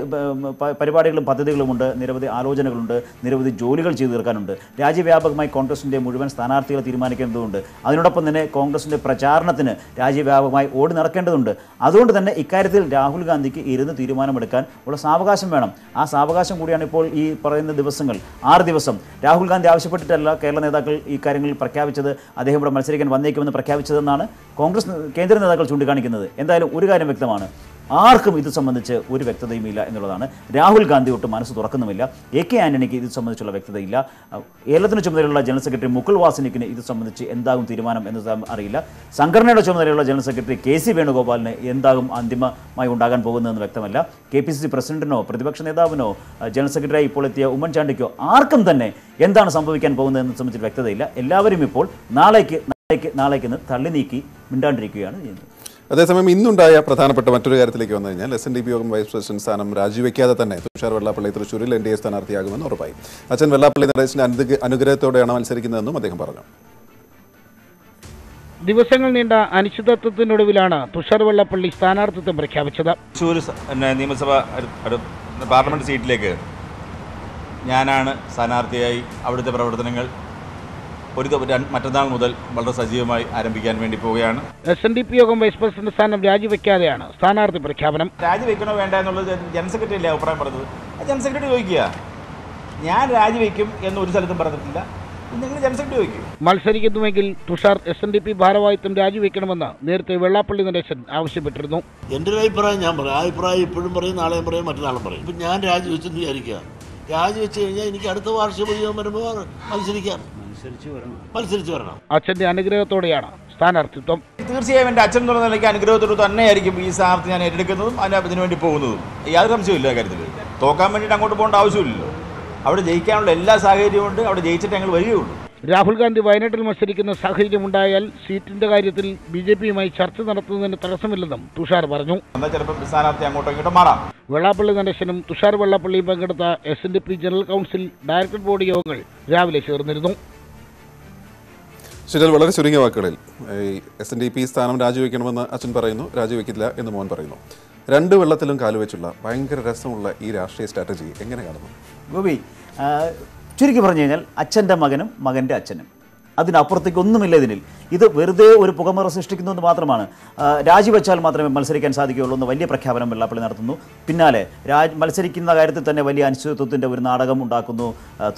പരിപാടികളും പദ്ധതികളും ഉണ്ട്, നിരവധി ആലോചനകളുണ്ട്, നിരവധി ജോലികൾ ചെയ്തു തീർക്കാനുണ്ട്. രാജ്യവ്യാപകമായി കോൺഗ്രസിൻ്റെ മുഴുവൻ സ്ഥാനാർത്ഥികളെ തീരുമാനിക്കേണ്ടതുണ്ട്. അതിനോടൊപ്പം തന്നെ കോൺഗ്രസിൻ്റെ പ്രചാരണത്തിന് രാജ്യവ്യാപകമായി ഓടി നടക്കേണ്ടതുണ്ട്. അതുകൊണ്ട് തന്നെ ഇക്കാര്യത്തിൽ രാഹുൽ ഗാന്ധിക്ക് ഇരുന്ന് തീരുമാനമെടുക്കാൻ ഉള്ള സാവകാശം വേണം. ആ സാവകാശം കൂടിയാണ് ഇപ്പോൾ ഈ പറയുന്ന ദിവസങ്ങൾ, 6 ദിവസം. രാഹുൽ ഗാന്ധി ആവശ്യപ്പെട്ടിട്ടല്ല കേരള നേതാക്കൾ ഈ കാര്യങ്ങളിൽ പ്രഖ്യാപിച്ചത്, അദ്ദേഹം ഇവിടെ മത്സരിക്കാൻ വന്നേക്കുമെന്ന് പ്രഖ്യാപിച്ചതെന്നാണ് കോൺഗ്രസ് കേന്ദ്ര നേതാക്കൾ ചൂണ്ടിക്കാണിക്കുന്നത്. എന്തായാലും ഒരു കാര്യം വ്യക്തമാണ്, ആർക്കും ഇത് സംബന്ധിച്ച് ഒരു വ്യക്തതയുമില്ല എന്നുള്ളതാണ്. രാഹുൽ ഗാന്ധി ഒട്ട് മനസ്സ് തുറക്കുന്നുമില്ല. AK ആന്റണിക്ക് ഇത് സംബന്ധിച്ചുള്ള വ്യക്തതയില്ല. കേരളത്തിന് ചുമതലയുള്ള ജനറൽ സെക്രട്ടറി മുകുൾ വാസനിക്കിന് ഇത് സംബന്ധിച്ച് എന്താകും തീരുമാനം എന്ന് അറിയില്ല. സംഘടനയുടെ ചുമതലയുള്ള ജനറൽ സെക്രട്ടറി KC വേണുഗോപാലിന് എന്താകും അന്തിമമായി ഉണ്ടാകാൻ പോകുന്നതെന്ന് വ്യക്തമല്ല. KPCC പ്രസിഡന്റിനോ പ്രതിപക്ഷ നേതാവിനോ ജനറൽ സെക്രട്ടറിയായി ഇപ്പോൾ എത്തിയ ഉമ്മൻചാണ്ടിക്കോ ആർക്കും തന്നെ എന്താണ് സംഭവിക്കാൻ പോകുന്നതെന്ന് സംബന്ധിച്ച് വ്യക്തതയില്ല. എല്ലാവരും ഇപ്പോൾ നാളേക്ക് തള്ളി നീക്കി മിണ്ടാണ്ടിരിക്കുകയാണ് ചെയ്യുന്നത്. അതേസമയം ഇന്നുണ്ടായ പ്രധാനപ്പെട്ട മറ്റൊരു കാര്യത്തിലേക്ക് വന്നു കഴിഞ്ഞാൽ SNDP യോഗം വൈസ് പ്രസിഡന്റ് സ്ഥാനം രാജിവെക്കാതെ തന്നെ തുഷാർ വെള്ളാപ്പള്ളി തൃശ്ശൂരിൽ NDA സ്ഥാനാർത്ഥിയാകുമെന്ന് ഉറപ്പായി. അച്ഛൻ വെള്ളാപ്പള്ളി നടേശന്റെ അനുഗ്രഹത്തോടെയാണ് മത്സരിക്കുന്നതെന്നും അദ്ദേഹം പറഞ്ഞു. ദിവസങ്ങൾ നീണ്ട അനിശ്ചിതത്വത്തിനൊടുവിലാണ് തുഷാർ വെള്ളാപ്പള്ളി സ്ഥാനാർത്ഥിത്വം പ്രഖ്യാപിച്ചത്. തൃശ്ശൂർ നിയമസഭ പാർലമെന്റ് സീറ്റിലേക്ക് ഞാനാണ് സ്ഥാനാർത്ഥിയായി. അവിടുത്തെ പ്രവർത്തനങ്ങൾ മറ്റന്നാൾ മുതൽ വളരെ സജീവമായി ആരംഭിക്കാൻ വേണ്ടി പോവുകയാണ്. SNDP യോഗം വൈസ് പ്രസിഡന്റ് സ്ഥാനം രാജിവെക്കാതെയാണ് സ്ഥാനാർത്ഥി പ്രഖ്യാപനം. രാജിവെക്കണോ വേണ്ട എന്നുള്ളത് ജനറൽ സെക്രട്ടറി അല്ലേ അഭിപ്രായം പറഞ്ഞത്. ജനറൽ സെക്രട്ടറി ചോദിക്കുക, ഞാൻ രാജിവെക്കും എന്ന് ഒരു സ്ഥലത്തും പറഞ്ഞിട്ടില്ല. നിങ്ങൾ ജനറൽ സെക്രട്ടറി ചോദിക്കും. മത്സരിക്കുന്നുവെങ്കിൽ തുഷാർ SNDP ഭാരവാഹിത്വം രാജിവെക്കണമെന്ന് നേരത്തെ വെള്ളാപ്പള്ളി നടേശൻ ആവശ്യപ്പെട്ടിരുന്നു. എൻ്റെ ഒരു അഭിപ്രായം ഞാൻ പറയാം. ആ അഭിപ്രായം ഇപ്പോഴും പറയും, നാളെയും പറയും, മറ്റന്നാളും പറയും. ഇപ്പം ഞാൻ രാജിവെച്ചെന്ന് വിചാരിക്കുക. രാജിവെച്ച് കഴിഞ്ഞാൽ എനിക്ക് അടുത്ത വാർഷിക പൊതുയോഗം വരുമ്പോൾ മത്സരിച്ചു വരണം. അച്ഛന്റെ അനുഗ്രഹത്തോടെയാണ് സ്ഥാനാർത്ഥിത്വം. തീർച്ചയായും എൻ്റെ അച്ഛൻ എന്നുള്ള നിലയ്ക്ക് അനുഗ്രഹത്തോട് തന്നെയായിരിക്കും ഈ സ്ഥാനാർത്ഥി ഞാൻ ഏറ്റെടുക്കുന്നതും അതിനു വേണ്ടി പോകുന്നതും. യാതൊരു സംശയമില്ല കാര്യത്തിൽ. തോക്കാൻ വേണ്ടിയിട്ട് അങ്ങോട്ട് പോകേണ്ട ആവശ്യമില്ലല്ലോ. അവിടെ ജയിക്കാനുള്ള എല്ലാ സാഹചര്യവും ഉണ്ട്. അവിടെ ജയിച്ചിട്ട് ഞങ്ങൾ വരികയുള്ളൂ. രാഹുൽ ഗാന്ധി വയനാട്ടിൽ മത്സരിക്കുന്ന സാഹചര്യമുണ്ടായാൽ സീറ്റിന്റെ കാര്യത്തിൽ BJPയുമായി ചർച്ച നടത്തുന്നതിന് തടസ്സമില്ലെന്നും തുഷാർ പറഞ്ഞു. ചിലപ്പോൾ സ്ഥാനാർത്ഥി അങ്ങോട്ടോ ഇങ്ങോട്ടോ മാറാം. വെള്ളാപ്പള്ളി നടേശനും തുഷാർ വെള്ളാപ്പള്ളിയും പങ്കെടുത്ത SNDP general council director board യോഗങ്ങൾ രാവിലെ ചേർന്നിരുന്നു. ശരി, വളരെ ചുരുങ്ങിയ വാക്കുകളിൽ SNDP സ്ഥാനം രാജിവെക്കണമെന്ന് അച്ഛൻ പറയുന്നു, രാജിവെക്കില്ല എന്ന് മോൻ പറയുന്നു. രണ്ട് വെള്ളത്തിലും കാലുവെച്ചുള്ള ഭയങ്കര രസമുള്ള ഈ രാഷ്ട്രീയ സ്ട്രാറ്റജി എങ്ങനെ കാണുന്നു? ഗോപി, ചുരുക്കി പറഞ്ഞു കഴിഞ്ഞാൽ അച്ഛൻ്റെ മകനും മകൻ്റെ അച്ഛനും, അതിനപ്പുറത്തേക്ക് ഒന്നുമില്ല ഇതിൽ. ഇത് വെറുതെ ഒരു പുകമറ സൃഷ്ടിക്കുന്നത് മാത്രമാണ്. രാജിവെച്ചാൽ മാത്രമേ മത്സരിക്കാൻ സാധിക്കുകയുള്ളൂ എന്ന് വലിയ പ്രഖ്യാപനം വെള്ളാപ്പള്ളി നടത്തുന്നു. പിന്നാലെ മത്സരിക്കുന്ന കാര്യത്തിൽ തന്നെ വലിയ അനിശ്ചിതത്വത്തിൻ്റെ ഒരു നാടകം ഉണ്ടാക്കുന്നു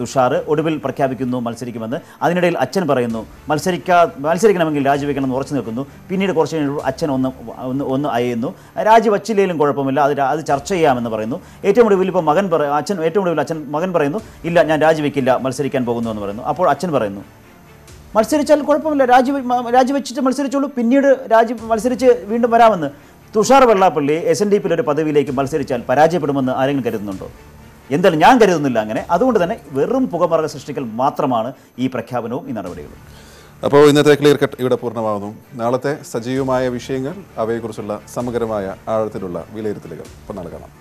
തുഷാർ. ഒടുവിൽ പ്രഖ്യാപിക്കുന്നു മത്സരിക്കുമെന്ന്. അതിനിടയിൽ അച്ഛൻ പറയുന്നു മത്സരിക്കണമെങ്കിൽ രാജിവെക്കണം എന്ന് ഉറച്ചു നിൽക്കുന്നു. പിന്നീട് കുറച്ച് കഴിഞ്ഞപ്പോൾ അച്ഛൻ ഒന്ന് അയയുന്നു. രാജിവച്ചില്ലെങ്കിലും കുഴപ്പമില്ല, അത് ചർച്ച ചെയ്യാമെന്ന് പറയുന്നു. ഏറ്റവും ഒടുവിൽ ഇപ്പോൾ മകൻ പറയുന്നു ഇല്ല, ഞാൻ രാജിവെക്കില്ല, മത്സരിക്കാൻ പോകുന്നു എന്ന് പറയുന്നു. അപ്പോൾ അച്ഛൻ പറയുന്നു മത്സരിച്ചാൽ കുഴപ്പമില്ല, രാജിവെച്ചിട്ട് മത്സരിച്ചോളൂ, പിന്നീട് മത്സരിച്ച് വീണ്ടും വരാമെന്ന്. തുഷാർ വെള്ളാപ്പള്ളി SNDP ഒരു പദവിയിലേക്ക് മത്സരിച്ചാൽ പരാജയപ്പെടുമെന്ന് ആരെങ്കിലും കരുതുന്നുണ്ടോ? എന്തായാലും ഞാൻ കരുതുന്നില്ല അങ്ങനെ. അതുകൊണ്ട് തന്നെ വെറും പുകമറ സൃഷ്ടിക്കൽ മാത്രമാണ് ഈ പ്രഖ്യാപനവും ഈ നടപടികളും. അപ്പോൾ ഇന്നത്തെ ക്ലിയർ കട്ട് ഇവിടെ പൂർണ്ണമാകുന്നു. നാളത്തെ സജീവമായ വിഷയങ്ങൾ, അവയെക്കുറിച്ചുള്ള സമഗ്രമായ ആഴത്തിലുള്ള വിലയിരുത്തലുകൾ ഇപ്പോൾ നാളെ കാണാം.